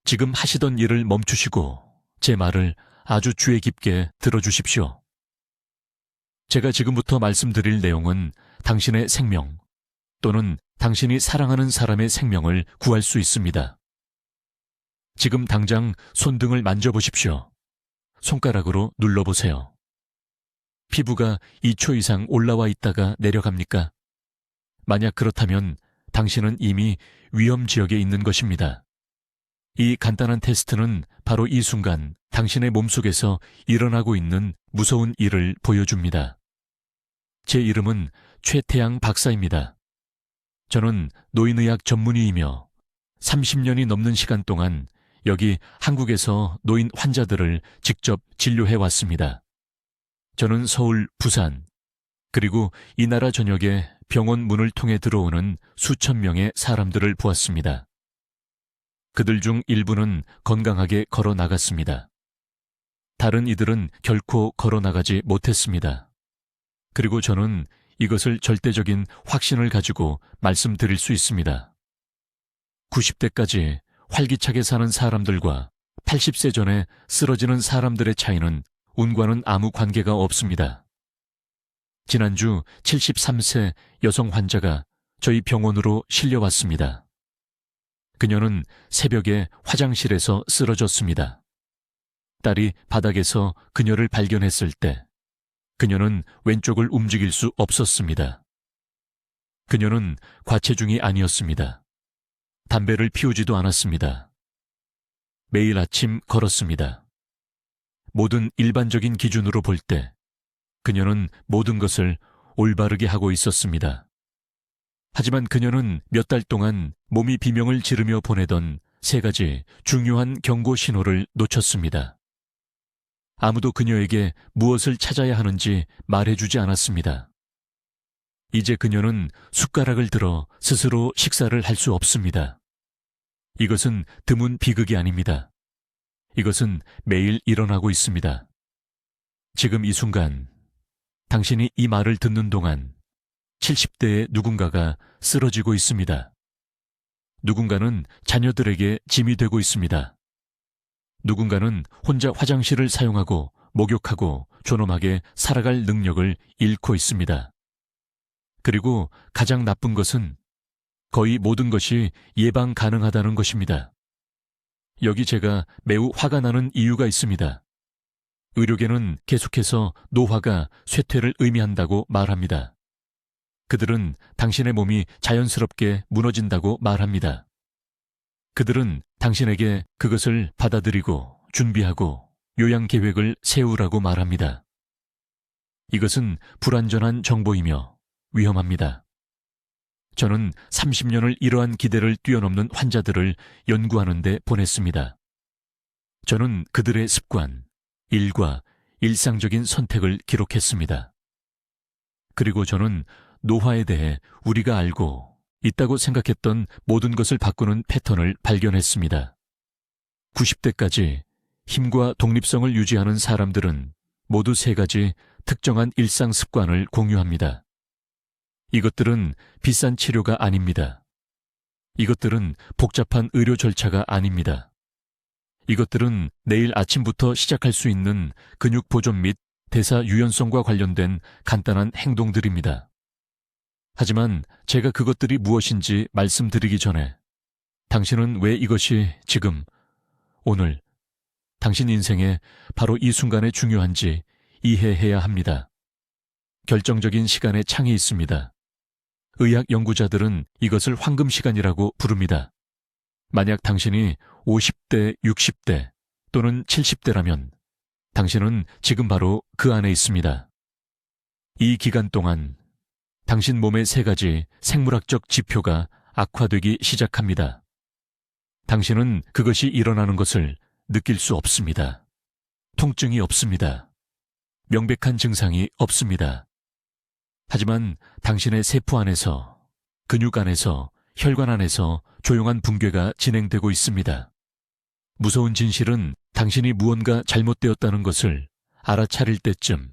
지금 하시던 일을 멈추시고 제 말을 아주 주의 깊게 들어주십시오. 제가 지금부터 말씀드릴 내용은 당신의 생명 또는 당신이 사랑하는 사람의 생명을 구할 수 있습니다. 지금 당장 손등을 만져보십시오. 손가락으로 눌러보세요. 피부가 2초 이상 올라와 있다가 내려갑니까? 만약 그렇다면 당신은 이미 위험 지역에 있는 것입니다. 이 간단한 테스트는 바로 이 순간 당신의 몸속에서 일어나고 있는 무서운 일을 보여줍니다. 제 이름은 최태양 박사입니다. 저는 노인의학 전문의이며 30년이 넘는 시간 동안 여기 한국에서 노인 환자들을 직접 진료해 왔습니다. 저는 서울, 부산, 그리고 이 나라 전역에 병원 문을 통해 들어오는 수천 명의 사람들을 보았습니다. 그들 중 일부는 건강하게 걸어 나갔습니다. 다른 이들은 결코 걸어 나가지 못했습니다. 그리고 저는 이것을 절대적인 확신을 가지고 말씀드릴 수 있습니다. 90대까지 활기차게 사는 사람들과 80세 전에 쓰러지는 사람들의 차이는 운과는 아무 관계가 없습니다. 지난주 73세 여성 환자가 저희 병원으로 실려왔습니다. 그녀는 새벽에 화장실에서 쓰러졌습니다. 딸이 바닥에서 그녀를 발견했을 때 그녀는 왼쪽을 움직일 수 없었습니다. 그녀는 과체중이 아니었습니다. 담배를 피우지도 않았습니다. 매일 아침 걸었습니다. 모든 일반적인 기준으로 볼 때 그녀는 모든 것을 올바르게 하고 있었습니다. 하지만 그녀는 몇 달 동안 몸이 비명을 지르며 보내던 3가지 중요한 경고 신호를 놓쳤습니다. 아무도 그녀에게 무엇을 찾아야 하는지 말해주지 않았습니다. 이제 그녀는 숟가락을 들어 스스로 식사를 할 수 없습니다. 이것은 드문 비극이 아닙니다. 이것은 매일 일어나고 있습니다. 지금 이 순간 당신이 이 말을 듣는 동안 70대의 누군가가 쓰러지고 있습니다. 누군가는 자녀들에게 짐이 되고 있습니다. 누군가는 혼자 화장실을 사용하고 목욕하고 존엄하게 살아갈 능력을 잃고 있습니다. 그리고 가장 나쁜 것은 거의 모든 것이 예방 가능하다는 것입니다. 여기 제가 매우 화가 나는 이유가 있습니다. 의료계는 계속해서 노화가 쇠퇴를 의미한다고 말합니다. 그들은 당신의 몸이 자연스럽게 무너진다고 말합니다. 그들은 당신에게 그것을 받아들이고 준비하고 요양 계획을 세우라고 말합니다. 이것은 불완전한 정보이며 위험합니다. 저는 30년을 이러한 기대를 뛰어넘는 환자들을 연구하는 데 보냈습니다. 저는 그들의 습관, 일과 일상적인 선택을 기록했습니다. 그리고 저는 노화에 대해 우리가 알고 있다고 생각했던 모든 것을 바꾸는 패턴을 발견했습니다. 90대까지 힘과 독립성을 유지하는 사람들은 모두 3가지 특정한 일상 습관을 공유합니다. 이것들은 비싼 치료가 아닙니다. 이것들은 복잡한 의료 절차가 아닙니다. 이것들은 내일 아침부터 시작할 수 있는 근육 보존 및 대사 유연성과 관련된 간단한 행동들입니다. 하지만 제가 그것들이 무엇인지 말씀드리기 전에 당신은 왜 이것이 지금, 오늘, 당신 인생에 바로 이 순간에 중요한지 이해해야 합니다. 결정적인 시간의 창이 있습니다. 의학 연구자들은 이것을 황금 시간이라고 부릅니다. 만약 당신이 50대, 60대 또는 70대라면 당신은 지금 바로 그 안에 있습니다. 이 기간 동안 당신 몸의 3가지 생물학적 지표가 악화되기 시작합니다. 당신은 그것이 일어나는 것을 느낄 수 없습니다. 통증이 없습니다. 명백한 증상이 없습니다. 하지만 당신의 세포 안에서, 근육 안에서, 혈관 안에서 조용한 붕괴가 진행되고 있습니다. 무서운 진실은 당신이 무언가 잘못되었다는 것을 알아차릴 때쯤,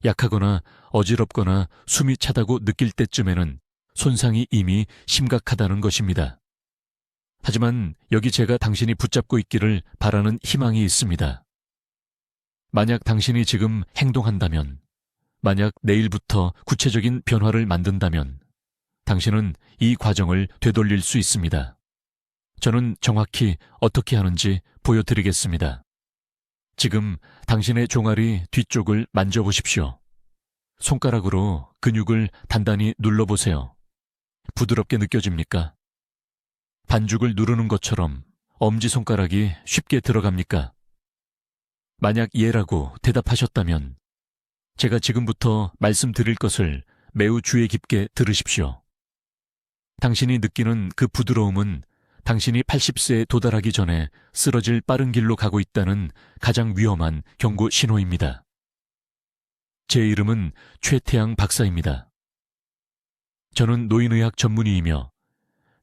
약하거나 어지럽거나 숨이 차다고 느낄 때쯤에는 손상이 이미 심각하다는 것입니다. 하지만 여기 제가 당신이 붙잡고 있기를 바라는 희망이 있습니다. 만약 당신이 지금 행동한다면, 만약 내일부터 구체적인 변화를 만든다면, 당신은 이 과정을 되돌릴 수 있습니다. 저는 정확히 어떻게 하는지 보여드리겠습니다. 지금 당신의 종아리 뒤쪽을 만져보십시오. 손가락으로 근육을 단단히 눌러보세요. 부드럽게 느껴집니까? 반죽을 누르는 것처럼 엄지손가락이 쉽게 들어갑니까? 만약 예라고 대답하셨다면 제가 지금부터 말씀드릴 것을 매우 주의 깊게 들으십시오. 당신이 느끼는 그 부드러움은 당신이 80세에 도달하기 전에 쓰러질 빠른 길로 가고 있다는 가장 위험한 경고 신호입니다. 제 이름은 최태양 박사입니다. 저는 노인의학 전문의이며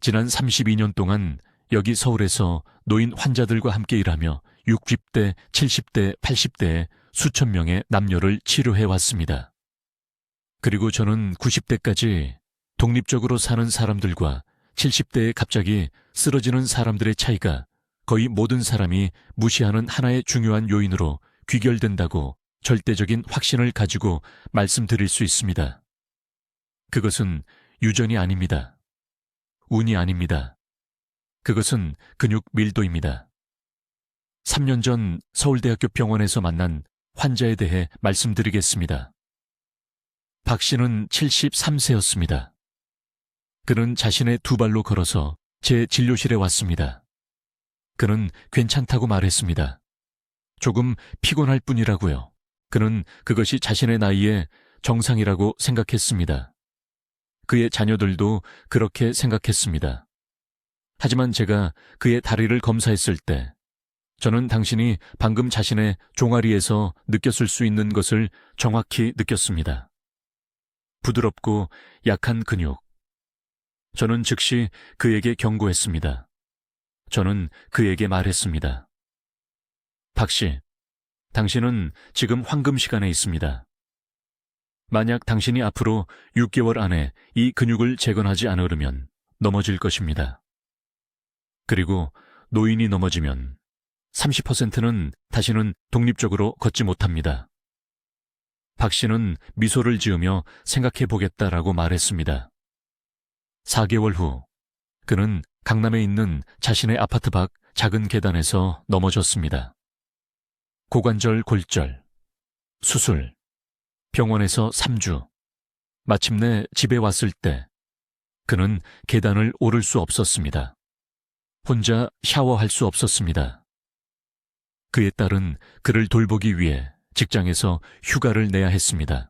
지난 32년 동안 여기 서울에서 노인 환자들과 함께 일하며 60대, 70대, 80대의 수천 명의 남녀를 치료해 왔습니다. 그리고 저는 90대까지 독립적으로 사는 사람들과 70대에 갑자기 쓰러지는 사람들의 차이가 거의 모든 사람이 무시하는 하나의 중요한 요인으로 귀결된다고 절대적인 확신을 가지고 말씀드릴 수 있습니다. 그것은 유전이 아닙니다. 운이 아닙니다. 그것은 근육 밀도입니다. 3년 전 서울대학교 병원에서 만난 환자에 대해 말씀드리겠습니다. 박 씨는 73세였습니다. 그는 자신의 두 발로 걸어서 제 진료실에 왔습니다. 그는 괜찮다고 말했습니다. 조금 피곤할 뿐이라고요. 그는 그것이 자신의 나이에 정상이라고 생각했습니다. 그의 자녀들도 그렇게 생각했습니다. 하지만 제가 그의 다리를 검사했을 때 저는 당신이 방금 자신의 종아리에서 느꼈을 수 있는 것을 정확히 느꼈습니다. 부드럽고 약한 근육. 저는 즉시 그에게 경고했습니다. 저는 그에게 말했습니다. 박 씨, 당신은 지금 황금 시간에 있습니다. 만약 당신이 앞으로 6개월 안에 이 근육을 재건하지 않으려면 넘어질 것입니다. 그리고 노인이 넘어지면 30%는 다시는 독립적으로 걷지 못합니다. 박 씨는 미소를 지으며 생각해 보겠다라고 말했습니다. 4개월 후, 그는 강남에 있는 자신의 아파트 밖 작은 계단에서 넘어졌습니다. 고관절 골절, 수술, 병원에서 3주, 마침내 집에 왔을 때 그는 계단을 오를 수 없었습니다. 혼자 샤워할 수 없었습니다. 그의 딸은 그를 돌보기 위해 직장에서 휴가를 내야 했습니다.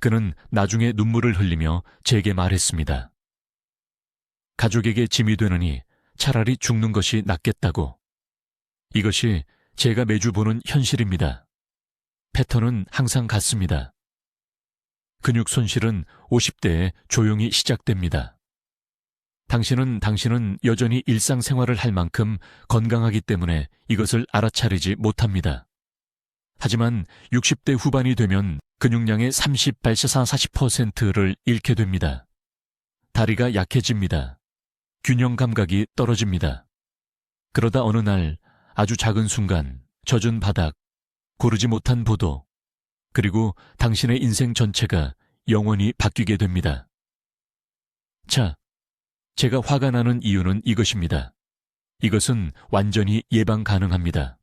그는 나중에 눈물을 흘리며 제게 말했습니다. 가족에게 짐이 되느니 차라리 죽는 것이 낫겠다고. 이것이 제가 매주 보는 현실입니다. 패턴은 항상 같습니다. 근육 손실은 50대에 조용히 시작됩니다. 당신은 여전히 일상생활을 할 만큼 건강하기 때문에 이것을 알아차리지 못합니다. 하지만 60대 후반이 되면 근육량의 40%를 잃게 됩니다. 다리가 약해집니다. 균형 감각이 떨어집니다. 그러다 어느 날 아주 작은 순간 젖은 바닥, 고르지 못한 보도, 그리고 당신의 인생 전체가 영원히 바뀌게 됩니다. 자, 제가 화가 나는 이유는 이것입니다. 이것은 완전히 예방 가능합니다.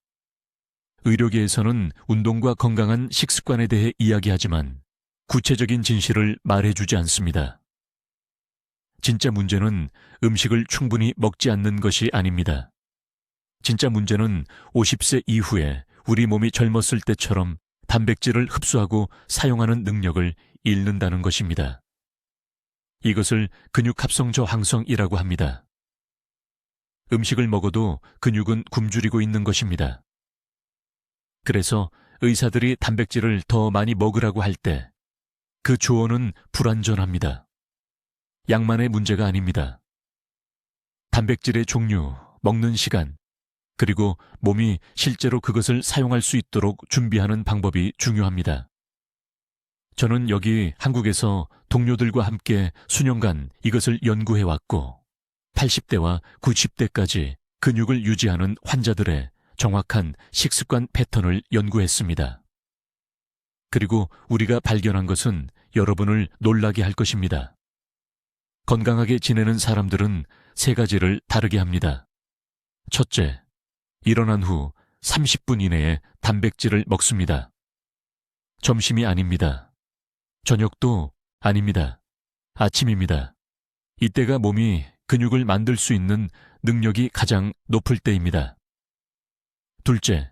의료계에서는 운동과 건강한 식습관에 대해 이야기하지만 구체적인 진실을 말해주지 않습니다. 진짜 문제는 음식을 충분히 먹지 않는 것이 아닙니다. 진짜 문제는 50세 이후에 우리 몸이 젊었을 때처럼 단백질을 흡수하고 사용하는 능력을 잃는다는 것입니다. 이것을 근육합성 저항성이라고 합니다. 음식을 먹어도 근육은 굶주리고 있는 것입니다. 그래서 의사들이 단백질을 더 많이 먹으라고 할 때 그 조언은 불완전합니다. 양만의 문제가 아닙니다. 단백질의 종류, 먹는 시간, 그리고 몸이 실제로 그것을 사용할 수 있도록 준비하는 방법이 중요합니다. 저는 여기 한국에서 동료들과 함께 수년간 이것을 연구해왔고 80대와 90대까지 근육을 유지하는 환자들의 정확한 식습관 패턴을 연구했습니다. 그리고 우리가 발견한 것은 여러분을 놀라게 할 것입니다. 건강하게 지내는 사람들은 세 가지를 다르게 합니다. 첫째, 일어난 후 30분 이내에 단백질을 먹습니다. 점심이 아닙니다. 저녁도 아닙니다. 아침입니다. 이때가 몸이 근육을 만들 수 있는 능력이 가장 높을 때입니다. 둘째,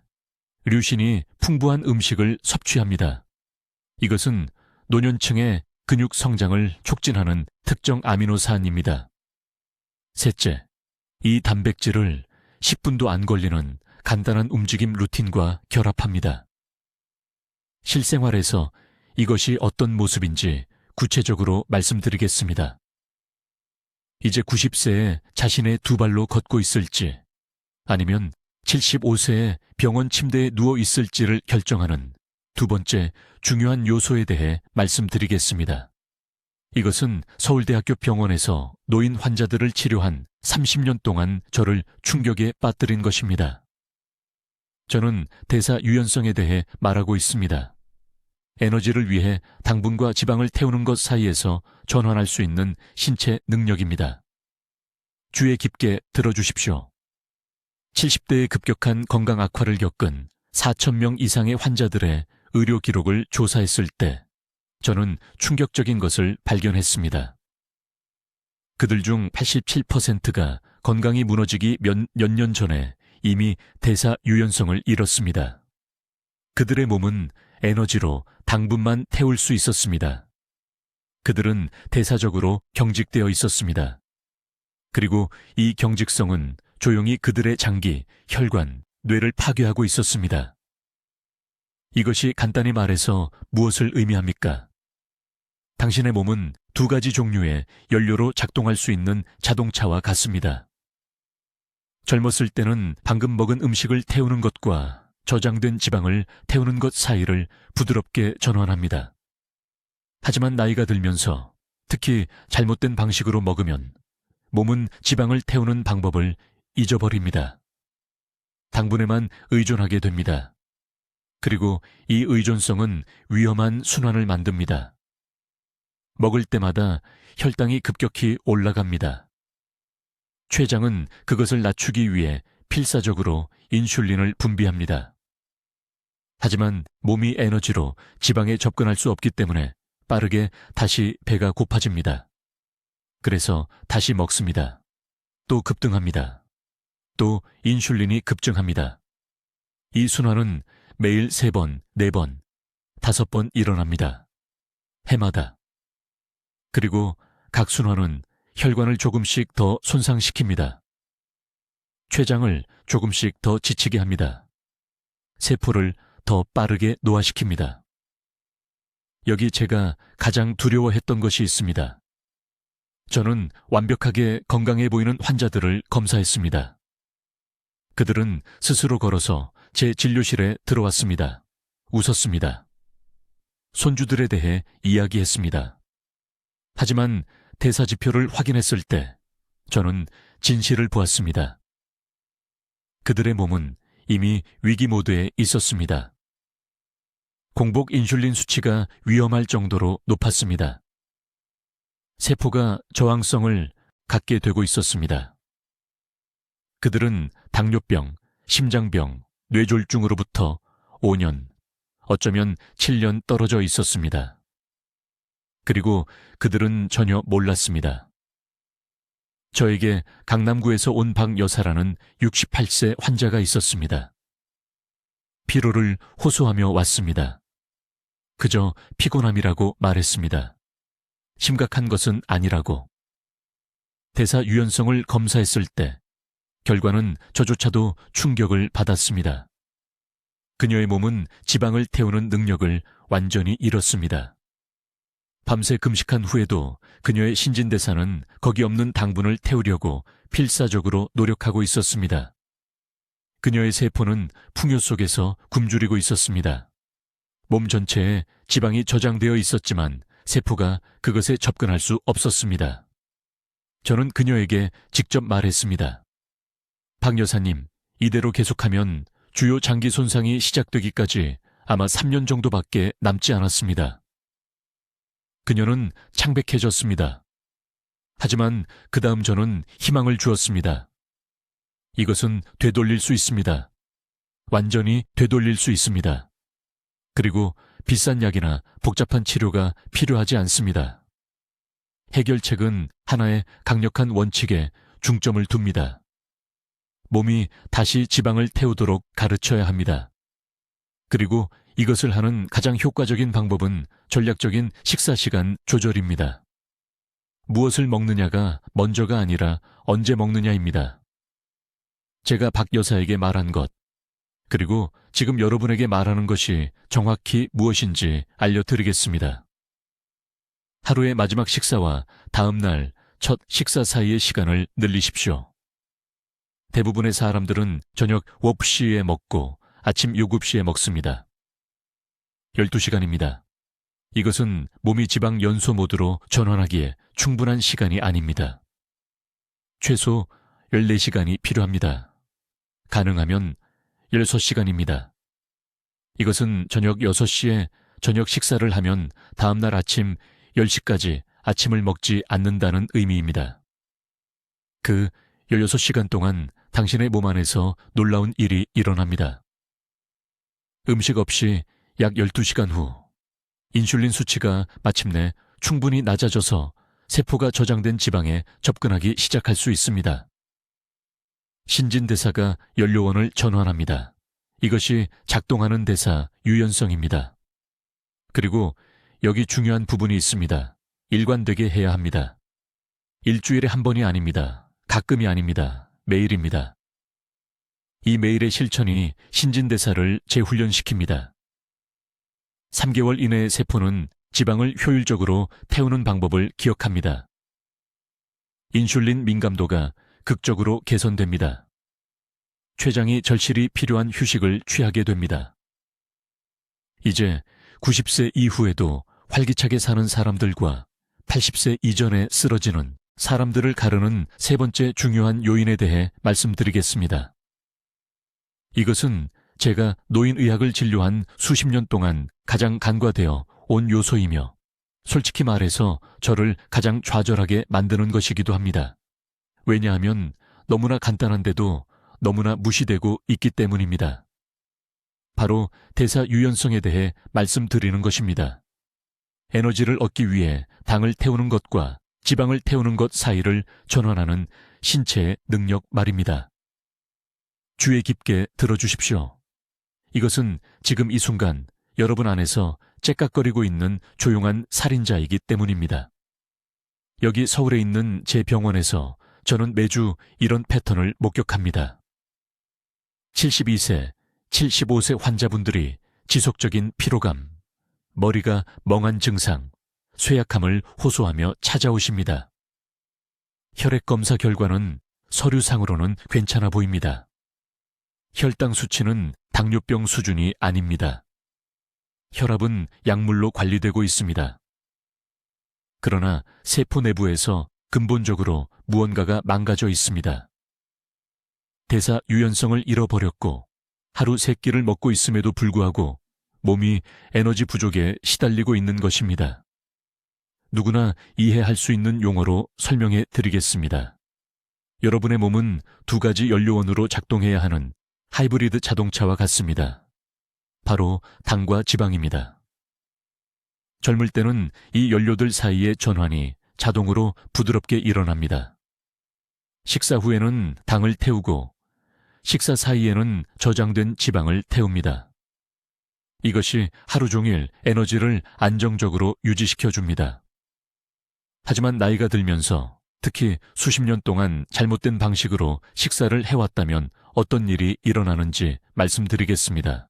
류신이 풍부한 음식을 섭취합니다. 이것은 노년층의 근육 성장을 촉진하는 특정 아미노산입니다. 셋째, 이 단백질을 10분도 안 걸리는 간단한 움직임 루틴과 결합합니다. 실생활에서 이것이 어떤 모습인지 구체적으로 말씀드리겠습니다. 이제 90세에 자신의 두 발로 걷고 있을지 아니면 75세에 병원 침대에 누워 있을지를 결정하는 두 번째 중요한 요소에 대해 말씀드리겠습니다. 이것은 서울대학교 병원에서 노인 환자들을 치료한 30년 동안 저를 충격에 빠뜨린 것입니다. 저는 대사 유연성에 대해 말하고 있습니다. 에너지를 위해 당분과 지방을 태우는 것 사이에서 전환할 수 있는 신체 능력입니다. 주의 깊게 들어주십시오. 70대의 급격한 건강 악화를 겪은 4,000명 이상의 환자들의 의료 기록을 조사했을 때 저는 충격적인 것을 발견했습니다. 그들 중 87%가 건강이 무너지기 몇 년 전에 이미 대사 유연성을 잃었습니다. 그들의 몸은 에너지로 당분만 태울 수 있었습니다. 그들은 대사적으로 경직되어 있었습니다. 그리고 이 경직성은 조용히 그들의 장기, 혈관, 뇌를 파괴하고 있었습니다. 이것이 간단히 말해서 무엇을 의미합니까? 당신의 몸은 두 가지 종류의 연료로 작동할 수 있는 자동차와 같습니다. 젊었을 때는 방금 먹은 음식을 태우는 것과 저장된 지방을 태우는 것 사이를 부드럽게 전환합니다. 하지만 나이가 들면서 특히 잘못된 방식으로 먹으면 몸은 지방을 태우는 방법을 잊어버립니다. 당분에만 의존하게 됩니다. 그리고 이 의존성은 위험한 순환을 만듭니다. 먹을 때마다 혈당이 급격히 올라갑니다. 췌장은 그것을 낮추기 위해 필사적으로 인슐린을 분비합니다. 하지만 몸이 에너지로 지방에 접근할 수 없기 때문에 빠르게 다시 배가 고파집니다. 그래서 다시 먹습니다. 또 급등합니다. 또 인슐린이 급증합니다. 이 순환은 매일 3번, 4번, 5번 일어납니다. 해마다. 그리고 각 순환은 혈관을 조금씩 더 손상시킵니다. 췌장을 조금씩 더 지치게 합니다. 세포를 더 빠르게 노화시킵니다. 여기 제가 가장 두려워했던 것이 있습니다. 저는 완벽하게 건강해 보이는 환자들을 검사했습니다. 그들은 스스로 걸어서 제 진료실에 들어왔습니다. 웃었습니다. 손주들에 대해 이야기했습니다. 하지만 대사지표를 확인했을 때 저는 진실을 보았습니다. 그들의 몸은 이미 위기 모드에 있었습니다. 공복 인슐린 수치가 위험할 정도로 높았습니다. 세포가 저항성을 갖게 되고 있었습니다. 그들은 당뇨병, 심장병, 뇌졸중으로부터 5년, 어쩌면 7년 떨어져 있었습니다. 그리고 그들은 전혀 몰랐습니다. 저에게 강남구에서 온 박 여사라는 68세 환자가 있었습니다. 피로를 호소하며 왔습니다. 그저 피곤함이라고 말했습니다. 심각한 것은 아니라고. 대사 유연성을 검사했을 때 결과는 저조차도 충격을 받았습니다. 그녀의 몸은 지방을 태우는 능력을 완전히 잃었습니다. 밤새 금식한 후에도 그녀의 신진대사는 거기 없는 당분을 태우려고 필사적으로 노력하고 있었습니다. 그녀의 세포는 풍요 속에서 굶주리고 있었습니다. 몸 전체에 지방이 저장되어 있었지만 세포가 그것에 접근할 수 없었습니다. 저는 그녀에게 직접 말했습니다. 박 여사님, 이대로 계속하면 주요 장기 손상이 시작되기까지 아마 3년 정도밖에 남지 않았습니다. 그녀는 창백해졌습니다. 하지만 그 다음 저는 희망을 주었습니다. 이것은 되돌릴 수 있습니다. 완전히 되돌릴 수 있습니다. 그리고 비싼 약이나 복잡한 치료가 필요하지 않습니다. 해결책은 하나의 강력한 원칙에 중점을 둡니다. 몸이 다시 지방을 태우도록 가르쳐야 합니다. 그리고 이것을 하는 가장 효과적인 방법은 전략적인 식사 시간 조절입니다. 무엇을 먹느냐가 먼저가 아니라 언제 먹느냐입니다. 제가 박 여사에게 말한 것, 그리고 지금 여러분에게 말하는 것이 정확히 무엇인지 알려드리겠습니다. 하루의 마지막 식사와 다음 날 첫 식사 사이의 시간을 늘리십시오. 대부분의 사람들은 저녁 5시에 먹고 아침 7시에 먹습니다. 12시간입니다. 이것은 몸이 지방 연소 모드로 전환하기에 충분한 시간이 아닙니다. 최소 14시간이 필요합니다. 가능하면 16시간입니다. 이것은 저녁 6시에 저녁 식사를 하면 다음날 아침 10시까지 아침을 먹지 않는다는 의미입니다. 그 16시간 동안 당신의 몸 안에서 놀라운 일이 일어납니다. 음식 없이 약 12시간 후 인슐린 수치가 마침내 충분히 낮아져서 세포가 저장된 지방에 접근하기 시작할 수 있습니다. 신진대사가 연료원을 전환합니다. 이것이 작동하는 대사 유연성입니다. 그리고 여기 중요한 부분이 있습니다. 일관되게 해야 합니다. 일주일에 한 번이 아닙니다. 가끔이 아닙니다. 매일입니다. 이 매일의 실천이 신진대사를 재훈련시킵니다. 3개월 이내의 세포는 지방을 효율적으로 태우는 방법을 기억합니다. 인슐린 민감도가 극적으로 개선됩니다. 췌장이 절실히 필요한 휴식을 취하게 됩니다. 이제 90세 이후에도 활기차게 사는 사람들과 80세 이전에 쓰러지는 사람들을 가르는 세 번째 중요한 요인에 대해 말씀드리겠습니다. 이것은 제가 노인의학을 진료한 수십 년 동안 가장 간과되어 온 요소이며 솔직히 말해서 저를 가장 좌절하게 만드는 것이기도 합니다. 왜냐하면 너무나 간단한데도 너무나 무시되고 있기 때문입니다. 바로 대사 유연성에 대해 말씀드리는 것입니다. 에너지를 얻기 위해 당을 태우는 것과 지방을 태우는 것 사이를 전환하는 신체의 능력 말입니다. 주의 깊게 들어주십시오. 이것은 지금 이 순간 여러분 안에서 째깍거리고 있는 조용한 살인자이기 때문입니다. 여기 서울에 있는 제 병원에서 저는 매주 이런 패턴을 목격합니다. 72세, 75세 환자분들이 지속적인 피로감, 머리가 멍한 증상, 쇠약함을 호소하며 찾아오십니다. 혈액 검사 결과는 서류상으로는 괜찮아 보입니다. 혈당 수치는 당뇨병 수준이 아닙니다. 혈압은 약물로 관리되고 있습니다. 그러나 세포 내부에서 근본적으로 무언가가 망가져 있습니다. 대사 유연성을 잃어버렸고 하루 3끼를 먹고 있음에도 불구하고 몸이 에너지 부족에 시달리고 있는 것입니다. 누구나 이해할 수 있는 용어로 설명해 드리겠습니다. 여러분의 몸은 2가지 연료원으로 작동해야 하는 하이브리드 자동차와 같습니다. 바로 당과 지방입니다. 젊을 때는 이 연료들 사이의 전환이 자동으로 부드럽게 일어납니다. 식사 후에는 당을 태우고 식사 사이에는 저장된 지방을 태웁니다. 이것이 하루 종일 에너지를 안정적으로 유지시켜줍니다. 하지만 나이가 들면서 특히 수십 년 동안 잘못된 방식으로 식사를 해왔다면 어떤 일이 일어나는지 말씀드리겠습니다.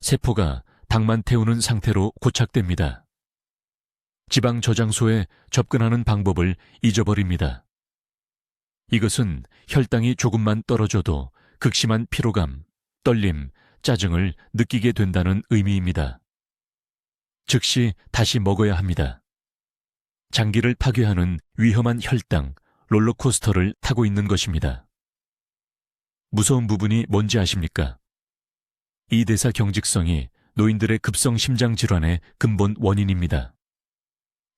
세포가 당만 태우는 상태로 고착됩니다. 지방 저장소에 접근하는 방법을 잊어버립니다. 이것은 혈당이 조금만 떨어져도 극심한 피로감, 떨림, 짜증을 느끼게 된다는 의미입니다. 즉시 다시 먹어야 합니다. 장기를 파괴하는 위험한 혈당, 롤러코스터를 타고 있는 것입니다. 무서운 부분이 뭔지 아십니까? 이 대사 경직성이 노인들의 급성 심장 질환의 근본 원인입니다.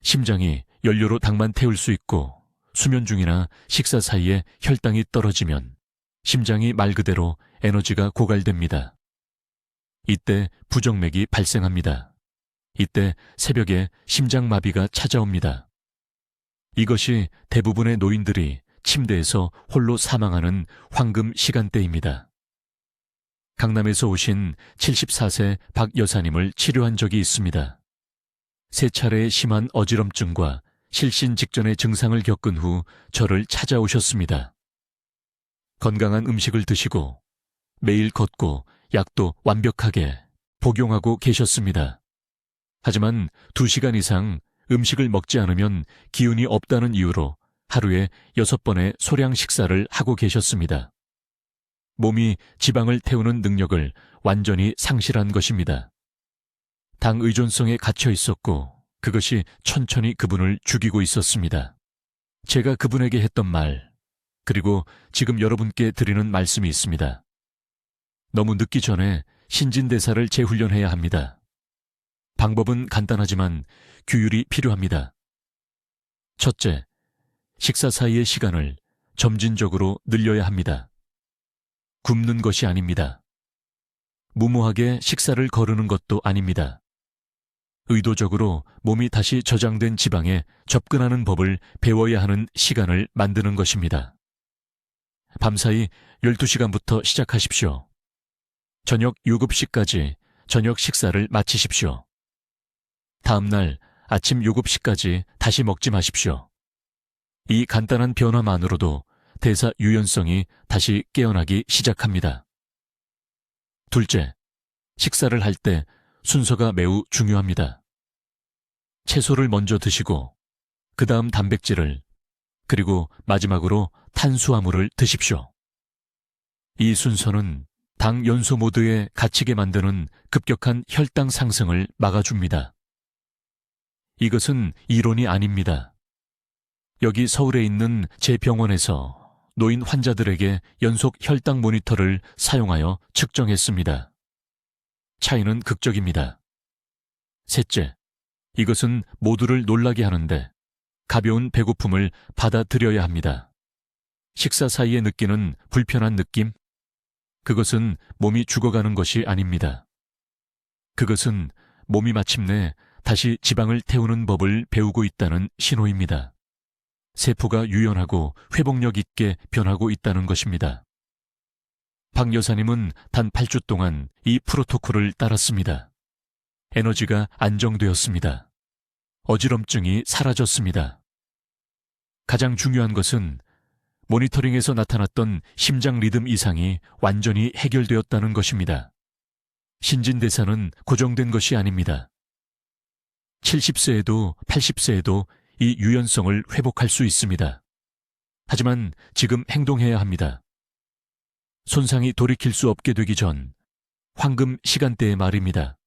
심장이 연료로 당만 태울 수 있고 수면 중이나 식사 사이에 혈당이 떨어지면 심장이 말 그대로 에너지가 고갈됩니다. 이때 부정맥이 발생합니다. 이때 새벽에 심장마비가 찾아옵니다. 이것이 대부분의 노인들이 침대에서 홀로 사망하는 황금 시간대입니다. 강남에서 오신 74세 박 여사님을 치료한 적이 있습니다. 3차례의 심한 어지럼증과 실신 직전의 증상을 겪은 후 저를 찾아오셨습니다. 건강한 음식을 드시고 매일 걷고 약도 완벽하게 복용하고 계셨습니다. 하지만 2시간 이상 음식을 먹지 않으면 기운이 없다는 이유로 하루에 6번의 소량 식사를 하고 계셨습니다. 몸이 지방을 태우는 능력을 완전히 상실한 것입니다. 당 의존성에 갇혀 있었고 그것이 천천히 그분을 죽이고 있었습니다. 제가 그분에게 했던 말, 그리고 지금 여러분께 드리는 말씀이 있습니다. 너무 늦기 전에 신진대사를 재훈련해야 합니다. 방법은 간단하지만 규율이 필요합니다. 첫째, 식사 사이의 시간을 점진적으로 늘려야 합니다. 굶는 것이 아닙니다. 무모하게 식사를 거르는 것도 아닙니다. 의도적으로 몸이 다시 저장된 지방에 접근하는 법을 배워야 하는 시간을 만드는 것입니다. 밤사이 12시간부터 시작하십시오. 저녁 7시까지 저녁 식사를 마치십시오. 다음 날 아침 7시까지 다시 먹지 마십시오. 이 간단한 변화만으로도 대사 유연성이 다시 깨어나기 시작합니다. 둘째, 식사를 할 때 순서가 매우 중요합니다. 채소를 먼저 드시고 그 다음 단백질을, 그리고 마지막으로 탄수화물을 드십시오. 이 순서는 당 연소 모드에 갇히게 만드는 급격한 혈당 상승을 막아줍니다. 이것은 이론이 아닙니다. 여기 서울에 있는 제 병원에서 노인 환자들에게 연속 혈당 모니터를 사용하여 측정했습니다. 차이는 극적입니다. 셋째, 이것은 모두를 놀라게 하는데 가벼운 배고픔을 받아들여야 합니다. 식사 사이에 느끼는 불편한 느낌? 그것은 몸이 죽어가는 것이 아닙니다. 그것은 몸이 마침내 다시 지방을 태우는 법을 배우고 있다는 신호입니다. 세포가 유연하고 회복력 있게 변하고 있다는 것입니다. 박 여사님은 단 8주 동안 이 프로토콜을 따랐습니다. 에너지가 안정되었습니다. 어지럼증이 사라졌습니다. 가장 중요한 것은 모니터링에서 나타났던 심장 리듬 이상이 완전히 해결되었다는 것입니다. 신진대사는 고정된 것이 아닙니다. 70세에도 80세에도 이 유연성을 회복할 수 있습니다. 하지만 지금 행동해야 합니다. 손상이 돌이킬 수 없게 되기 전 황금 시간대의 말입니다.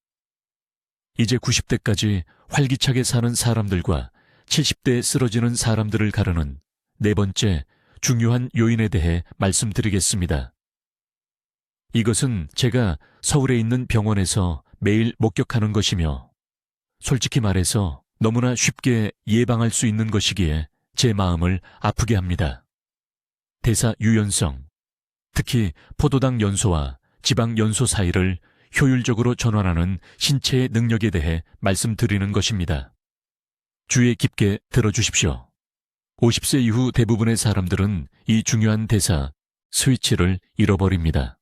이제 90대까지 활기차게 사는 사람들과 70대에 쓰러지는 사람들을 가르는 4번째 중요한 요인에 대해 말씀드리겠습니다. 이것은 제가 서울에 있는 병원에서 매일 목격하는 것이며 솔직히 말해서 너무나 쉽게 예방할 수 있는 것이기에 제 마음을 아프게 합니다. 대사 유연성, 특히 포도당 연소와 지방 연소 사이를 효율적으로 전환하는 신체의 능력에 대해 말씀드리는 것입니다. 주의 깊게 들어주십시오. 50세 이후 대부분의 사람들은 이 중요한 대사, 스위치를 잃어버립니다.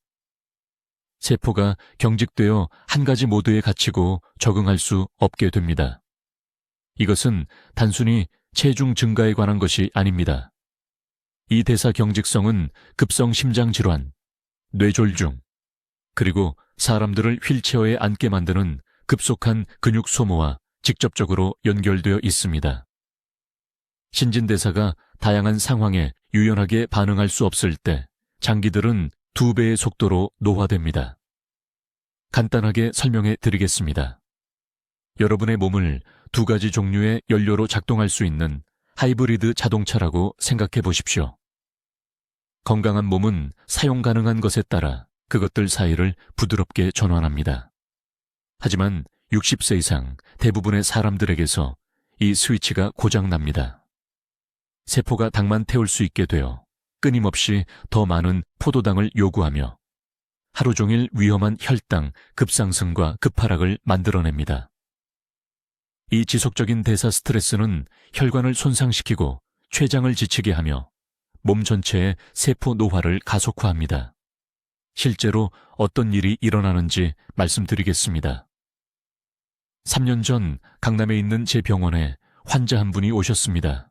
세포가 경직되어 한 가지 모드에 갇히고 적응할 수 없게 됩니다. 이것은 단순히 체중 증가에 관한 것이 아닙니다. 이 대사 경직성은 급성 심장 질환, 뇌졸중, 그리고 사람들을 휠체어에 앉게 만드는 급속한 근육 소모와 직접적으로 연결되어 있습니다. 신진대사가 다양한 상황에 유연하게 반응할 수 없을 때 장기들은 2배의 속도로 노화됩니다. 간단하게 설명해 드리겠습니다. 여러분의 몸을 두 가지 종류의 연료로 작동할 수 있는 하이브리드 자동차라고 생각해 보십시오. 건강한 몸은 사용 가능한 것에 따라 그것들 사이를 부드럽게 전환합니다. 하지만 60세 이상 대부분의 사람들에게서 이 스위치가 고장납니다. 세포가 당만 태울 수 있게 되어 끊임없이 더 많은 포도당을 요구하며 하루 종일 위험한 혈당 급상승과 급하락을 만들어냅니다. 이 지속적인 대사 스트레스는 혈관을 손상시키고 췌장을 지치게 하며 몸 전체의 세포 노화를 가속화합니다. 실제로 어떤 일이 일어나는지 말씀드리겠습니다. 3년 전 강남에 있는 제 병원에 환자 한 분이 오셨습니다.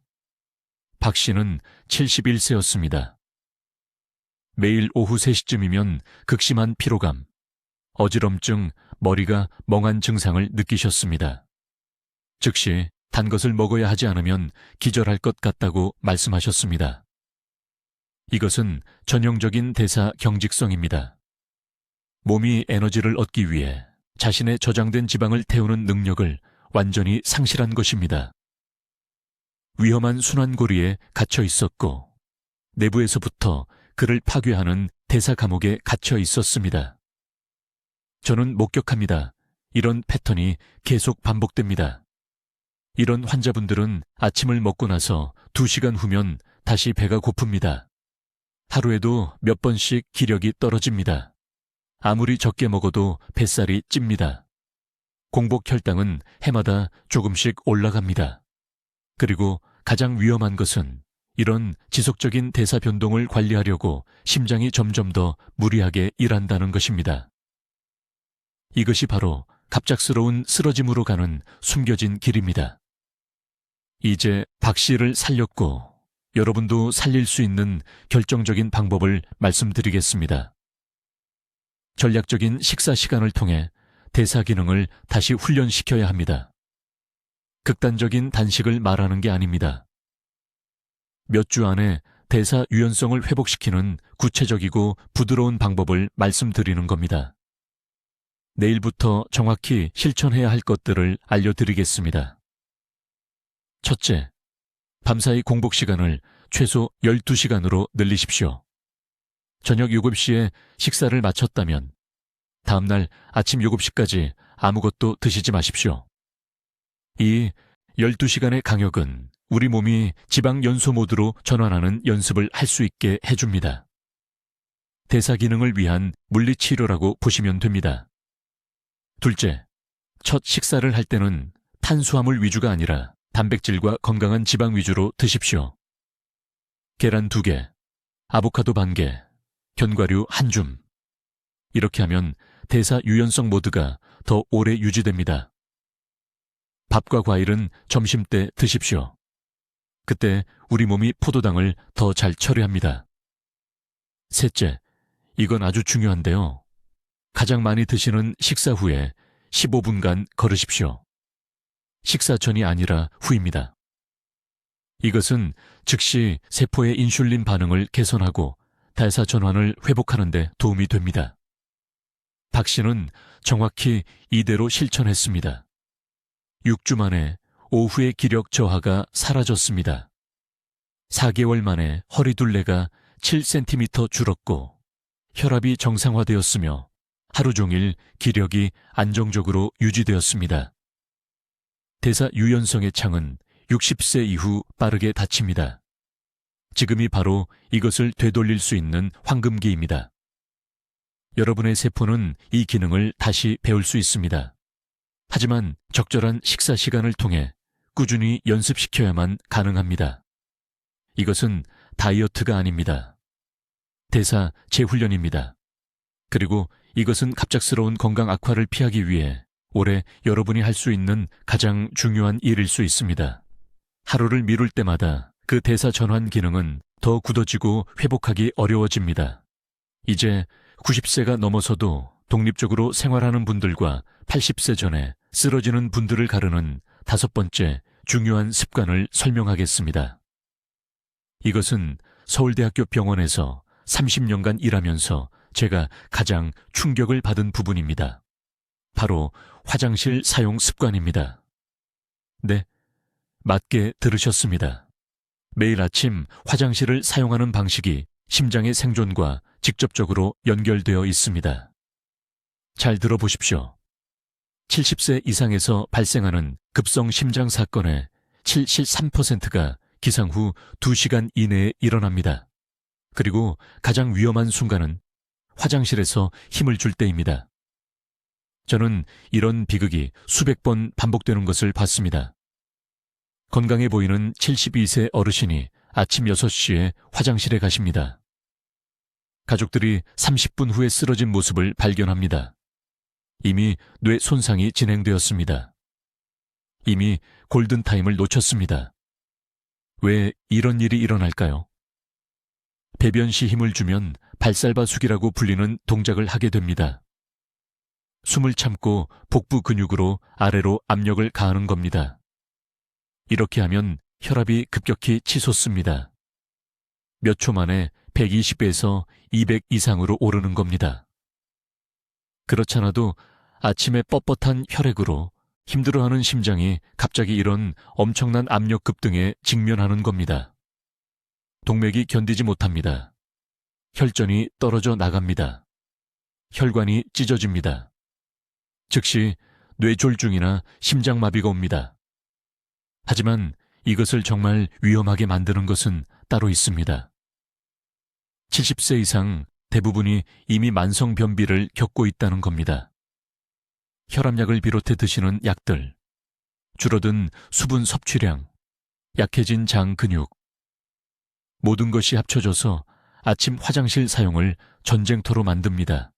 박 씨는 71세였습니다. 매일 오후 3시쯤이면 극심한 피로감, 어지럼증, 머리가 멍한 증상을 느끼셨습니다. 즉시 단 것을 먹어야 하지 않으면 기절할 것 같다고 말씀하셨습니다. 이것은 전형적인 대사 경직성입니다. 몸이 에너지를 얻기 위해 자신의 저장된 지방을 태우는 능력을 완전히 상실한 것입니다. 위험한 순환고리에 갇혀 있었고 내부에서부터 그를 파괴하는 대사 감옥에 갇혀 있었습니다. 저는 목격합니다. 이런 패턴이 계속 반복됩니다. 이런 환자분들은 아침을 먹고 나서 2시간 후면 다시 배가 고픕니다. 하루에도 몇 번씩 기력이 떨어집니다. 아무리 적게 먹어도 뱃살이 찝니다. 공복 혈당은 해마다 조금씩 올라갑니다. 그리고 가장 위험한 것은 이런 지속적인 대사 변동을 관리하려고 심장이 점점 더 무리하게 일한다는 것입니다. 이것이 바로 갑작스러운 쓰러짐으로 가는 숨겨진 길입니다. 이제 박 씨를 살렸고 여러분도 살릴 수 있는 결정적인 방법을 말씀드리겠습니다. 전략적인 식사 시간을 통해 대사 기능을 다시 훈련시켜야 합니다. 극단적인 단식을 말하는 게 아닙니다. 몇 주 안에 대사 유연성을 회복시키는 구체적이고 부드러운 방법을 말씀드리는 겁니다. 내일부터 정확히 실천해야 할 것들을 알려드리겠습니다. 첫째, 밤사이 공복 시간을 최소 12시간으로 늘리십시오. 저녁 7시에 식사를 마쳤다면 다음날 아침 7시까지 아무것도 드시지 마십시오. 이 12시간의 강역은 우리 몸이 지방 연소 모드로 전환하는 연습을 할 수 있게 해줍니다. 대사 기능을 위한 물리치료라고 보시면 됩니다. 둘째, 첫 식사를 할 때는 탄수화물 위주가 아니라 단백질과 건강한 지방 위주로 드십시오. 계란 2개, 아보카도 반 개, 견과류 1줌. 이렇게 하면 대사 유연성 모드가 더 오래 유지됩니다. 밥과 과일은 점심때 드십시오. 그때 우리 몸이 포도당을 더 잘 처리합니다. 셋째, 이건 아주 중요한데요. 가장 많이 드시는 식사 후에 15분간 걸으십시오. 식사 전이 아니라 후입니다. 이것은 즉시 세포의 인슐린 반응을 개선하고 대사 전환을 회복하는 데 도움이 됩니다. 박 씨는 정확히 이대로 실천했습니다. 6주 만에 오후의 기력 저하가 사라졌습니다. 4개월 만에 허리둘레가 7cm 줄었고 혈압이 정상화되었으며 하루 종일 기력이 안정적으로 유지되었습니다. 대사 유연성의 창은 60세 이후 빠르게 닫힙니다. 지금이 바로 이것을 되돌릴 수 있는 황금기입니다. 여러분의 세포는 이 기능을 다시 배울 수 있습니다. 하지만 적절한 식사 시간을 통해 꾸준히 연습시켜야만 가능합니다. 이것은 다이어트가 아닙니다. 대사 재훈련입니다. 그리고 이것은 갑작스러운 건강 악화를 피하기 위해 올해 여러분이 할 수 있는 가장 중요한 일일 수 있습니다. 하루를 미룰 때마다 그 대사 전환 기능은 더 굳어지고 회복하기 어려워집니다. 이제 90세가 넘어서도 독립적으로 생활하는 분들과 80세 전에 쓰러지는 분들을 가르는 5번째 중요한 습관을 설명하겠습니다. 이것은 서울대학교 병원에서 30년간 일하면서 제가 가장 충격을 받은 부분입니다. 바로 화장실 사용 습관입니다. 네, 맞게 들으셨습니다. 매일 아침 화장실을 사용하는 방식이 심장의 생존과 직접적으로 연결되어 있습니다. 잘 들어보십시오. 70세 이상에서 발생하는 급성 심장 사건의 73%가 기상 후 2시간 이내에 일어납니다. 그리고 가장 위험한 순간은 화장실에서 힘을 줄 때입니다. 저는 이런 비극이 수백 번 반복되는 것을 봤습니다. 건강해 보이는 72세 어르신이 아침 6시에 화장실에 가십니다. 가족들이 30분 후에 쓰러진 모습을 발견합니다. 이미 뇌 손상이 진행되었습니다. 이미 골든타임을 놓쳤습니다. 왜 이런 일이 일어날까요? 배변 시 힘을 주면 발살바숙이라고 불리는 동작을 하게 됩니다. 숨을 참고 복부 근육으로 아래로 압력을 가하는 겁니다. 이렇게 하면 혈압이 급격히 치솟습니다. 몇 초 만에 120에서 200 이상으로 오르는 겁니다. 그렇잖아도 아침에 뻣뻣한 혈액으로 힘들어하는 심장이 갑자기 이런 엄청난 압력 급등에 직면하는 겁니다. 동맥이 견디지 못합니다. 혈전이 떨어져 나갑니다. 혈관이 찢어집니다. 즉시 뇌졸중이나 심장마비가 옵니다. 하지만 이것을 정말 위험하게 만드는 것은 따로 있습니다. 70세 이상 대부분이 이미 만성변비를 겪고 있다는 겁니다. 혈압약을 비롯해 드시는 약들, 줄어든 수분 섭취량, 약해진 장 근육, 모든 것이 합쳐져서 아침 화장실 사용을 전쟁터로 만듭니다.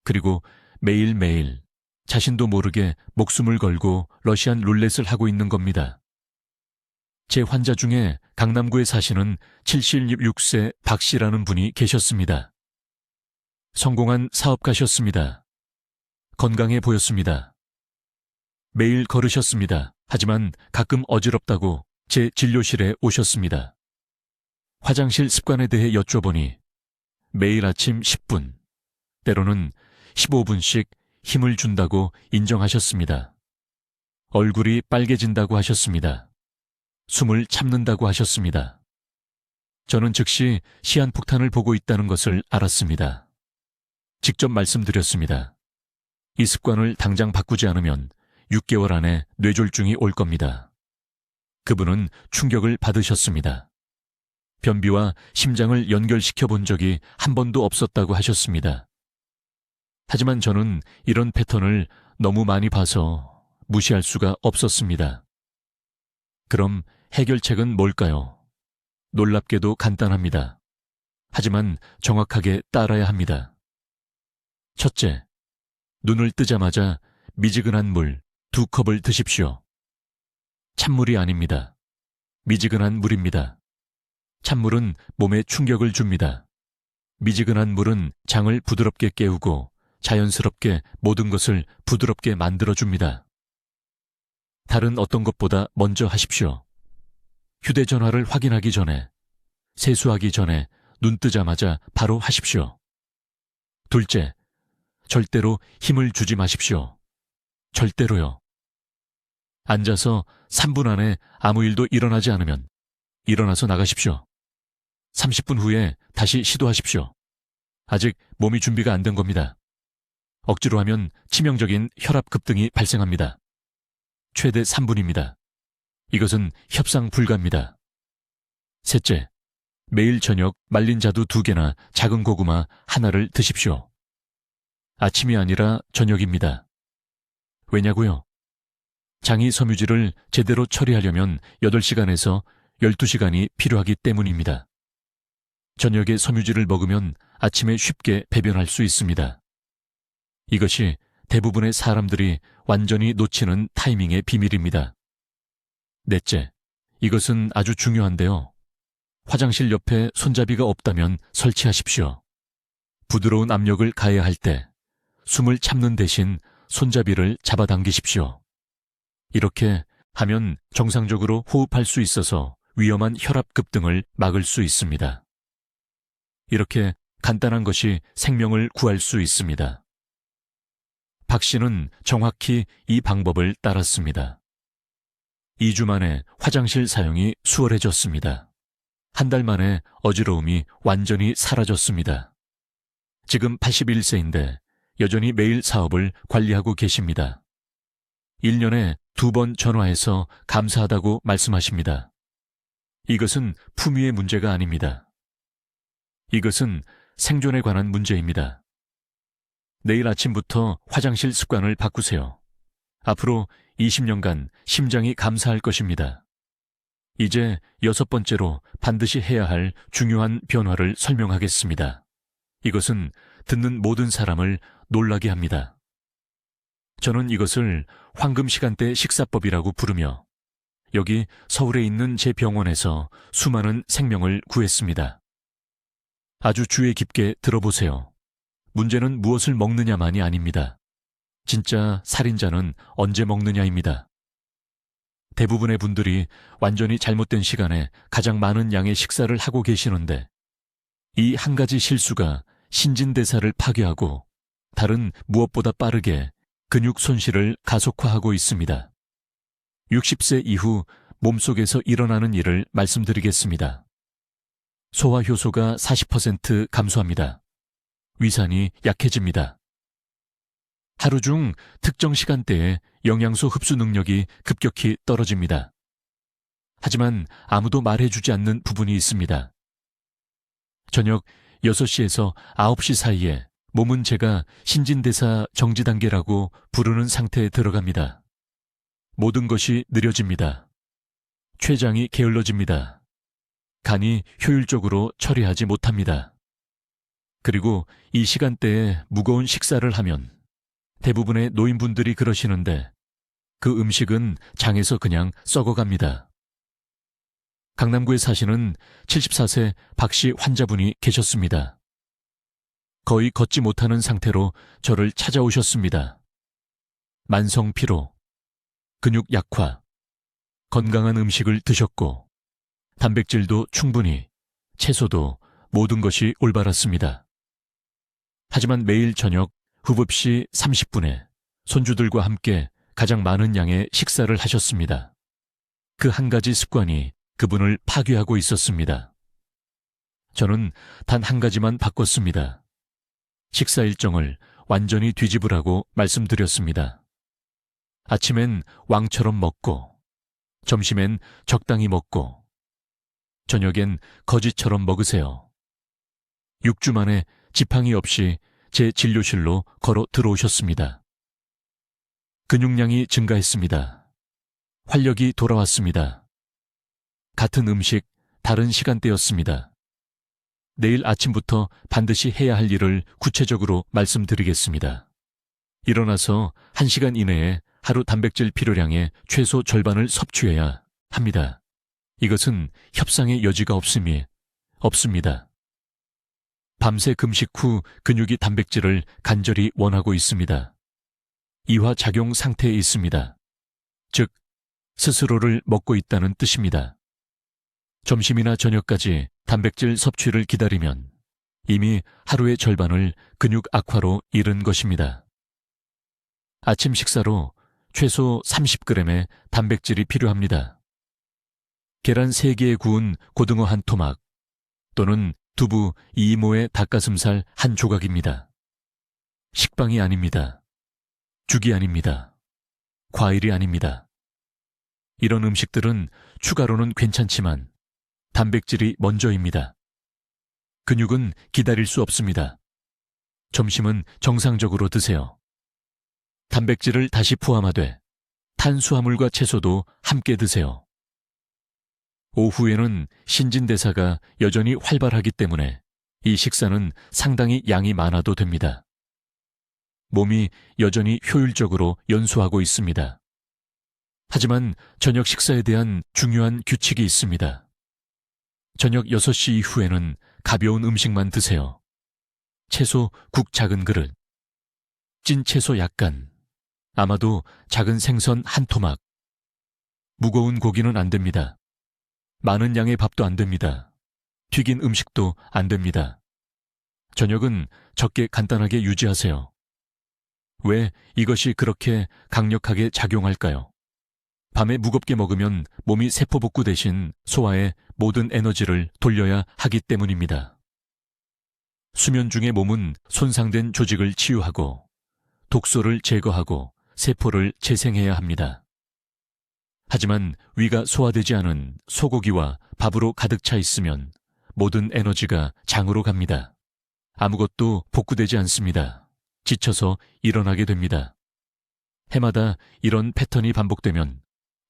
그리고 매일매일 자신도 모르게 목숨을 걸고 러시안 룰렛을 하고 있는 겁니다. 제 환자 중에 강남구에 사시는 76세 박 씨라는 분이 계셨습니다. 성공한 사업가셨습니다. 건강해 보였습니다. 매일 걸으셨습니다. 하지만 가끔 어지럽다고 제 진료실에 오셨습니다. 화장실 습관에 대해 여쭤보니 매일 아침 10분, 때로는 15분씩 힘을 준다고 인정하셨습니다. 얼굴이 빨개진다고 하셨습니다. 숨을 참는다고 하셨습니다. 저는 즉시 시한폭탄을 보고 있다는 것을 알았습니다. 직접 말씀드렸습니다. 이 습관을 당장 바꾸지 않으면 6개월 안에 뇌졸중이 올 겁니다. 그분은 충격을 받으셨습니다. 변비와 심장을 연결시켜 본 적이 한 번도 없었다고 하셨습니다. 하지만 저는 이런 패턴을 너무 많이 봐서 무시할 수가 없었습니다. 그럼 해결책은 뭘까요? 놀랍게도 간단합니다. 하지만 정확하게 따라야 합니다. 첫째, 눈을 뜨자마자 미지근한 물 2컵을 드십시오. 찬물이 아닙니다. 미지근한 물입니다. 찬물은 몸에 충격을 줍니다. 미지근한 물은 장을 부드럽게 깨우고 자연스럽게 모든 것을 부드럽게 만들어줍니다. 다른 어떤 것보다 먼저 하십시오. 휴대전화를 확인하기 전에, 세수하기 전에 눈 뜨자마자 바로 하십시오. 둘째, 절대로 힘을 주지 마십시오. 절대로요. 앉아서 3분 안에 아무 일도 일어나지 않으면 일어나서 나가십시오. 30분 후에 다시 시도하십시오. 아직 몸이 준비가 안 된 겁니다. 억지로 하면 치명적인 혈압 급등이 발생합니다. 최대 3분입니다. 이것은 협상 불가입니다. 셋째, 매일 저녁 말린 자두 2개나 작은 고구마 하나를 드십시오. 아침이 아니라 저녁입니다. 왜냐고요? 장이 섬유질을 제대로 처리하려면 8시간에서 12시간이 필요하기 때문입니다. 저녁에 섬유질을 먹으면 아침에 쉽게 배변할 수 있습니다. 이것이 대부분의 사람들이 완전히 놓치는 타이밍의 비밀입니다. 넷째, 이것은 아주 중요한데요. 화장실 옆에 손잡이가 없다면 설치하십시오. 부드러운 압력을 가해야 할 때 숨을 참는 대신 손잡이를 잡아당기십시오. 이렇게 하면 정상적으로 호흡할 수 있어서 위험한 혈압 급등을 막을 수 있습니다. 이렇게 간단한 것이 생명을 구할 수 있습니다. 박 씨는 정확히 이 방법을 따랐습니다. 2주 만에 화장실 사용이 수월해졌습니다. 한 달 만에 어지러움이 완전히 사라졌습니다. 지금 81세인데 여전히 매일 사업을 관리하고 계십니다. 1년에 2번 전화해서 감사하다고 말씀하십니다. 이것은 품위의 문제가 아닙니다. 이것은 생존에 관한 문제입니다. 내일 아침부터 화장실 습관을 바꾸세요. 앞으로 20년간 심장이 감사할 것입니다. 이제 6번째로 반드시 해야 할 중요한 변화를 설명하겠습니다. 이것은 듣는 모든 사람을 놀라게 합니다. 저는 이것을 황금 시간대 식사법이라고 부르며 여기 서울에 있는 제 병원에서 수많은 생명을 구했습니다. 아주 주의 깊게 들어보세요. 문제는 무엇을 먹느냐만이 아닙니다. 진짜 살인자는 언제 먹느냐입니다. 대부분의 분들이 완전히 잘못된 시간에 가장 많은 양의 식사를 하고 계시는데 이 한 가지 실수가 신진대사를 파괴하고 다른 무엇보다 빠르게 근육 손실을 가속화하고 있습니다. 60세 이후 몸속에서 일어나는 일을 말씀드리겠습니다. 소화 효소가 40% 감소합니다. 위산이 약해집니다. 하루 중 특정 시간대에 영양소 흡수 능력이 급격히 떨어집니다. 하지만 아무도 말해주지 않는 부분이 있습니다. 저녁 6시에서 9시 사이에 몸은 제가 신진대사 정지 단계라고 부르는 상태에 들어갑니다. 모든 것이 느려집니다. 췌장이 게을러집니다. 간이 효율적으로 처리하지 못합니다. 그리고 이 시간대에 무거운 식사를 하면 대부분의 노인분들이 그러시는데 그 음식은 장에서 그냥 썩어갑니다. 강남구에 사시는 74세 박 씨 환자분이 계셨습니다. 거의 걷지 못하는 상태로 저를 찾아오셨습니다. 만성 피로, 근육 약화, 건강한 음식을 드셨고 단백질도 충분히, 채소도 모든 것이 올바랐습니다. 하지만 매일 저녁 흡입시 30분에 손주들과 함께 가장 많은 양의 식사를 하셨습니다. 그 한 가지 습관이 그분을 파괴하고 있었습니다. 저는 단 한 가지만 바꿨습니다. 식사 일정을 완전히 뒤집으라고 말씀드렸습니다. 아침엔 왕처럼 먹고, 점심엔 적당히 먹고, 저녁엔 거지처럼 먹으세요. 6주 만에 지팡이 없이 제 진료실로 걸어 들어오셨습니다. 근육량이 증가했습니다. 활력이 돌아왔습니다. 같은 음식, 다른 시간대였습니다. 내일 아침부터 반드시 해야 할 일을 구체적으로 말씀드리겠습니다. 일어나서 1시간 이내에 하루 단백질 필요량의 최소 절반을 섭취해야 합니다. 이것은 협상의 여지가 없습니다. 밤새 금식 후 근육이 단백질을 간절히 원하고 있습니다. 이화작용 상태에 있습니다. 즉, 스스로를 먹고 있다는 뜻입니다. 점심이나 저녁까지 단백질 섭취를 기다리면 이미 하루의 절반을 근육 악화로 잃은 것입니다. 아침 식사로 최소 30g의 단백질이 필요합니다. 계란 3개에 구운 고등어 한 토막 또는 두부 2이모의 닭가슴살 한 조각입니다. 식빵이 아닙니다. 죽이 아닙니다. 과일이 아닙니다. 이런 음식들은 추가로는 괜찮지만 단백질이 먼저입니다. 근육은 기다릴 수 없습니다. 점심은 정상적으로 드세요. 단백질을 다시 포함하되 탄수화물과 채소도 함께 드세요. 오후에는 신진대사가 여전히 활발하기 때문에 이 식사는 상당히 양이 많아도 됩니다. 몸이 여전히 효율적으로 연소하고 있습니다. 하지만 저녁 식사에 대한 중요한 규칙이 있습니다. 저녁 6시 이후에는 가벼운 음식만 드세요. 채소 국 작은 그릇, 찐 채소 약간, 아마도 작은 생선 한 토막. 무거운 고기는 안 됩니다. 많은 양의 밥도 안 됩니다. 튀긴 음식도 안 됩니다. 저녁은 적게 간단하게 유지하세요. 왜 이것이 그렇게 강력하게 작용할까요? 밤에 무겁게 먹으면 몸이 세포복구 대신 소화에 모든 에너지를 돌려야 하기 때문입니다. 수면 중에 몸은 손상된 조직을 치유하고 독소를 제거하고 세포를 재생해야 합니다. 하지만 위가 소화되지 않은 소고기와 밥으로 가득 차 있으면 모든 에너지가 장으로 갑니다. 아무것도 복구되지 않습니다. 지쳐서 일어나게 됩니다. 해마다 이런 패턴이 반복되면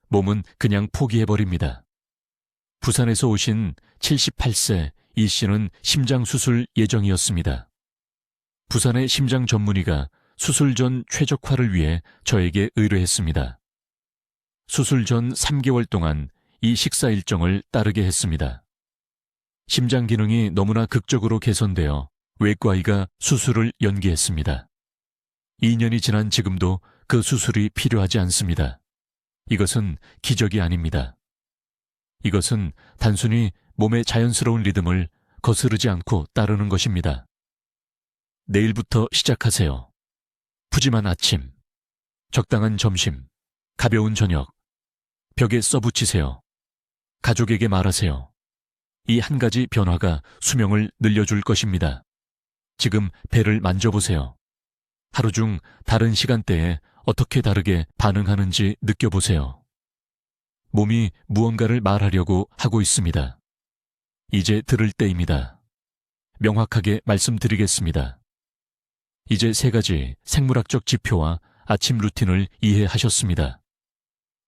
몸은 그냥 포기해버립니다. 부산에서 오신 78세 이 씨는 심장수술 예정이었습니다. 부산의 심장 전문의가 수술 전 최적화를 위해 저에게 의뢰했습니다. 수술 전 3개월 동안 이 식사 일정을 따르게 했습니다. 심장 기능이 너무나 극적으로 개선되어 외과의가 수술을 연기했습니다. 2년이 지난 지금도 그 수술이 필요하지 않습니다. 이것은 기적이 아닙니다. 이것은 단순히 몸의 자연스러운 리듬을 거스르지 않고 따르는 것입니다. 내일부터 시작하세요. 푸짐한 아침, 적당한 점심, 가벼운 저녁, 벽에 써붙이세요. 가족에게 말하세요. 이 한 가지 변화가 수명을 늘려줄 것입니다. 지금 배를 만져보세요. 하루 중 다른 시간대에 어떻게 다르게 반응하는지 느껴보세요. 몸이 무언가를 말하려고 하고 있습니다. 이제 들을 때입니다. 명확하게 말씀드리겠습니다. 이제 3가지 생물학적 지표와 아침 루틴을 이해하셨습니다.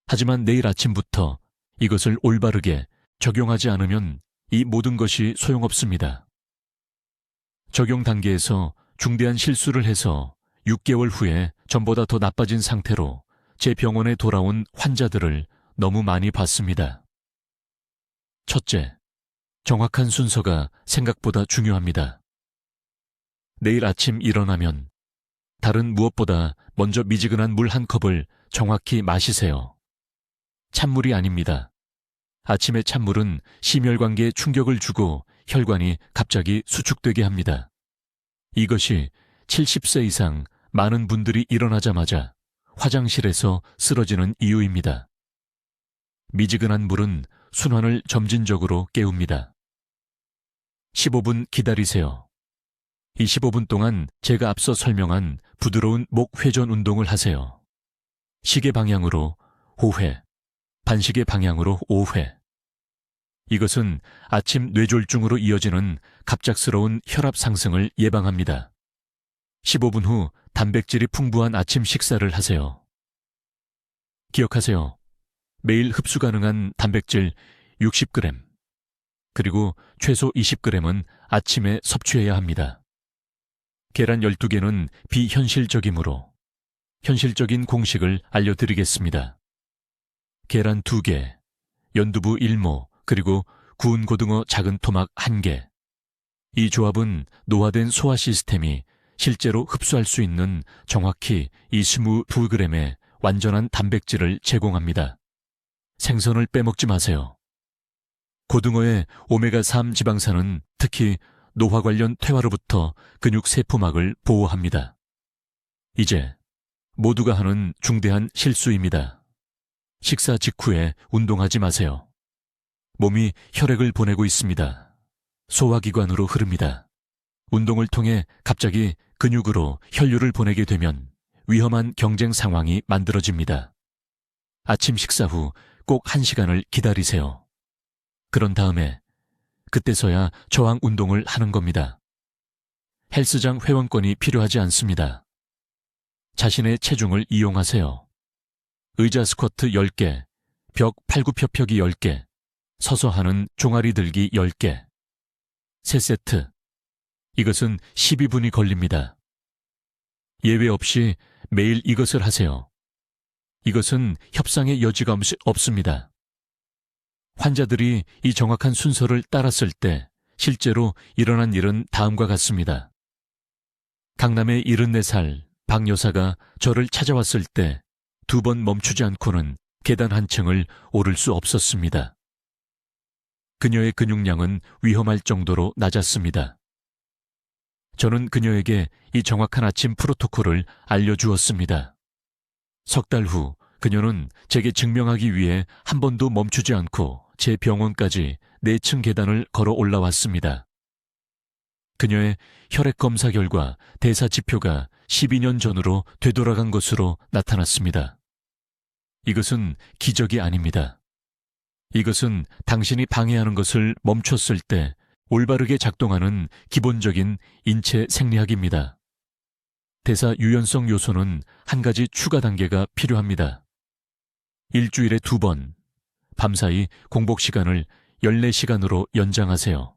하지만 내일 아침부터 이것을 올바르게 적용하지 않으면 이 모든 것이 소용없습니다. 적용 단계에서 중대한 실수를 해서 6개월 후에 전보다 더 나빠진 상태로 제 병원에 돌아온 환자들을 너무 많이 봤습니다. 첫째, 정확한 순서가 생각보다 중요합니다. 내일 아침 일어나면 다른 무엇보다 먼저 미지근한 물 한 컵을 정확히 마시세요. 찬물이 아닙니다. 아침의 찬물은 심혈관계에 충격을 주고 혈관이 갑자기 수축되게 합니다. 이것이 70세 이상 많은 분들이 일어나자마자 화장실에서 쓰러지는 이유입니다. 미지근한 물은 순환을 점진적으로 깨웁니다. 15분 기다리세요. 이 15분 동안 제가 앞서 설명한 부드러운 목 회전 운동을 하세요. 시계 방향으로 5회, 반시계 방향으로 5회. 이것은 아침 뇌졸중으로 이어지는 갑작스러운 혈압 상승을 예방합니다. 15분 후 단백질이 풍부한 아침 식사를 하세요. 기억하세요. 매일 흡수 가능한 단백질 60g, 그리고 최소 20g은 아침에 섭취해야 합니다. 계란 12개는 비현실적이므로 현실적인 공식을 알려드리겠습니다. 계란 2개, 연두부 1모, 그리고 구운 고등어 작은 토막 1개. 이 조합은 노화된 소화 시스템이 실제로 흡수할 수 있는 정확히 22g의 완전한 단백질을 제공합니다. 생선을 빼먹지 마세요. 고등어의 오메가3 지방산은 특히 노화 관련 퇴화로부터 근육 세포막을 보호합니다. 이제 모두가 하는 중대한 실수입니다. 식사 직후에 운동하지 마세요. 몸이 혈액을 보내고 있습니다. 소화기관으로 흐릅니다. 운동을 통해 갑자기 근육으로 혈류를 보내게 되면 위험한 경쟁 상황이 만들어집니다. 아침 식사 후 꼭 1시간을 기다리세요. 그런 다음에 그때서야 저항 운동을 하는 겁니다. 헬스장 회원권이 필요하지 않습니다. 자신의 체중을 이용하세요. 의자 스쿼트 10개, 벽 팔굽혀펴기 10개, 서서 하는 종아리 들기 10개. 3세트. 이것은 12분이 걸립니다. 예외 없이 매일 이것을 하세요. 이것은 협상의 여지가 없습니다. 환자들이 이 정확한 순서를 따랐을 때 실제로 일어난 일은 다음과 같습니다. 강남의 74살 박 여사가 저를 찾아왔을 때 2번 멈추지 않고는 계단 한 층을 오를 수 없었습니다. 그녀의 근육량은 위험할 정도로 낮았습니다. 저는 그녀에게 이 정확한 아침 프로토콜을 알려주었습니다. 석 달 후 그녀는 제게 증명하기 위해 한 번도 멈추지 않고 제 병원까지 4층 계단을 걸어 올라왔습니다. 그녀의 혈액 검사 결과 대사 지표가 12년 전으로 되돌아간 것으로 나타났습니다. 이것은 기적이 아닙니다. 이것은 당신이 방해하는 것을 멈췄을 때 올바르게 작동하는 기본적인 인체 생리학입니다. 대사 유연성 요소는 한 가지 추가 단계가 필요합니다. 일주일에 2번, 밤사이 공복 시간을 14시간으로 연장하세요.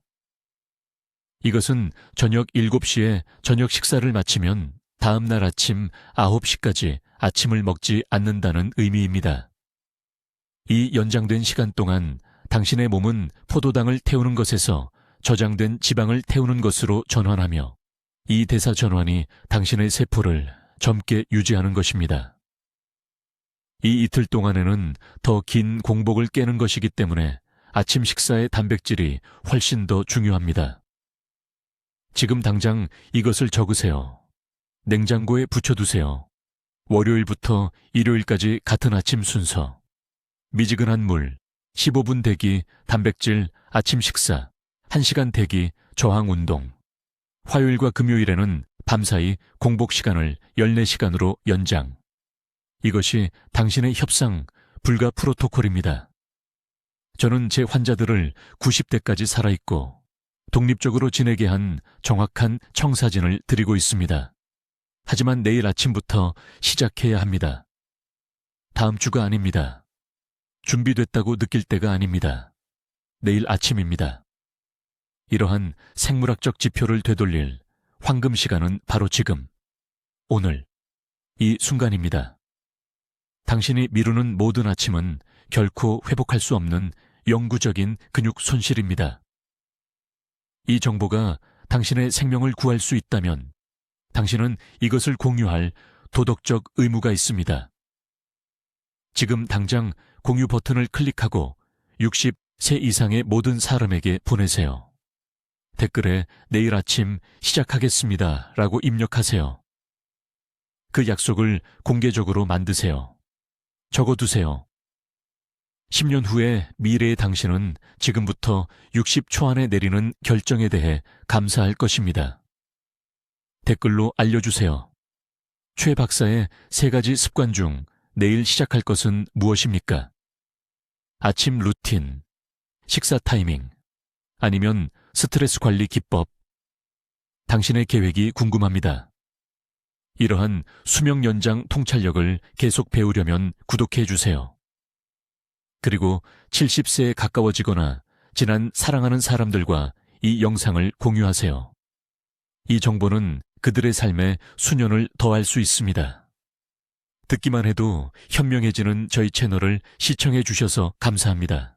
이것은 저녁 7시에 저녁 식사를 마치면 다음 날 아침 9시까지 아침을 먹지 않는다는 의미입니다. 이 연장된 시간 동안 당신의 몸은 포도당을 태우는 것에서 저장된 지방을 태우는 것으로 전환하며 이 대사 전환이 당신의 세포를 젊게 유지하는 것입니다. 이 이틀 동안에는 더 긴 공복을 깨는 것이기 때문에 아침 식사의 단백질이 훨씬 더 중요합니다. 지금 당장 이것을 적으세요. 냉장고에 붙여두세요. 월요일부터 일요일까지 같은 아침 순서. 미지근한 물, 15분 대기, 단백질, 아침 식사, 1시간 대기, 저항 운동. 화요일과 금요일에는 밤사이 공복 시간을 14시간으로 연장. 이것이 당신의 협상 불가 프로토콜입니다. 저는 제 환자들을 90대까지 살아있고 독립적으로 지내게 한 정확한 청사진을 드리고 있습니다. 하지만 내일 아침부터 시작해야 합니다. 다음 주가 아닙니다. 준비됐다고 느낄 때가 아닙니다. 내일 아침입니다. 이러한 생물학적 지표를 되돌릴 황금 시간은 바로 지금, 오늘, 이 순간입니다. 당신이 미루는 모든 아침은 결코 회복할 수 없는 영구적인 근육 손실입니다. 이 정보가 당신의 생명을 구할 수 있다면 당신은 이것을 공유할 도덕적 의무가 있습니다. 지금 당장 공유 버튼을 클릭하고 60세 이상의 모든 사람에게 보내세요. 댓글에 내일 아침 시작하겠습니다 라고 입력하세요. 그 약속을 공개적으로 만드세요. 적어두세요. 10년 후에 미래의 당신은 지금부터 60초 안에 내리는 결정에 대해 감사할 것입니다. 댓글로 알려주세요. 최 박사의 3가지 습관 중 내일 시작할 것은 무엇입니까? 아침 루틴, 식사 타이밍, 아니면 스트레스 관리 기법. 당신의 계획이 궁금합니다. 이러한 수명 연장 통찰력을 계속 배우려면 구독해 주세요. 그리고 70세에 가까워지거나 지난 사랑하는 사람들과 이 영상을 공유하세요. 이 정보는 그들의 삶에 수년을 더할 수 있습니다. 듣기만 해도 현명해지는 저희 채널을 시청해 주셔서 감사합니다.